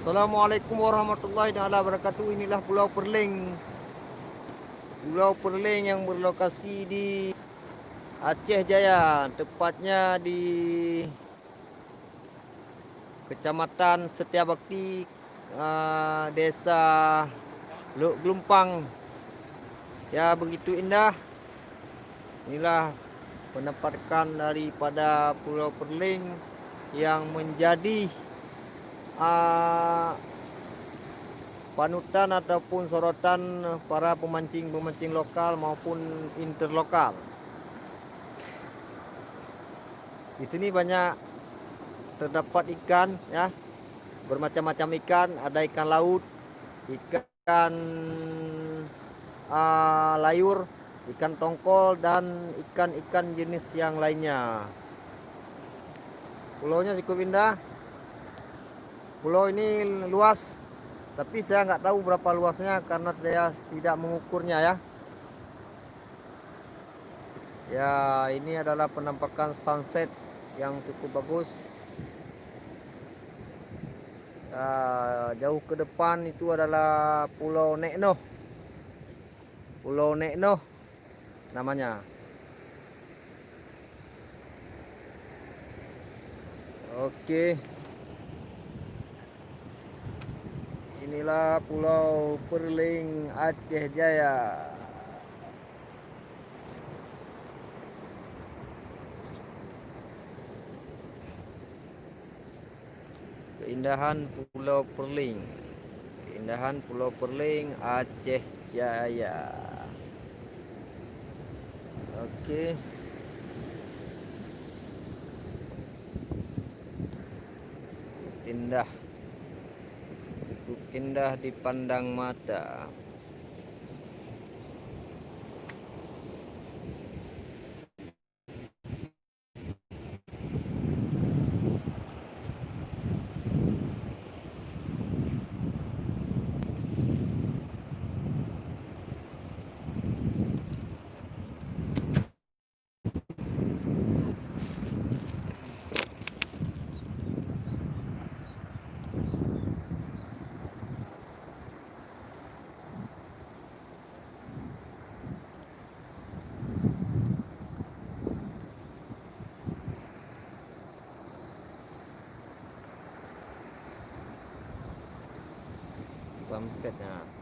Assalamualaikum warahmatullahi wabarakatuh. Inilah Pulau Perling. Pulau Perling yang berlokasi di Aceh Jaya, tepatnya di Kecamatan Setiabakti, Desa Luk Gelumpang. Ya, begitu indah. Inilah penampakan daripada Pulau Perling yang menjadi panutan ataupun sorotan para pemancing-pemancing lokal maupun interlokal. Di sini banyak terdapat ikan, ya, bermacam-macam ikan. Ada ikan laut, ikan layur, ikan tongkol, dan ikan-ikan jenis yang lainnya. Pulaunya cukup indah. Pulau ini luas, tapi saya nggak tahu berapa luasnya karena saya tidak mengukurnya, ya. Ya, ini adalah penampakan sunset yang cukup bagus. Jauh ke depan itu adalah Pulau Nek Noh. Pulau Nek Noh namanya. Oke. Inilah Pulau Perling Aceh Jaya. Keindahan Pulau Perling. Keindahan Pulau Perling Aceh Jaya. Oke. Indah. Cukup indah dipandang mata. Sunsetnya.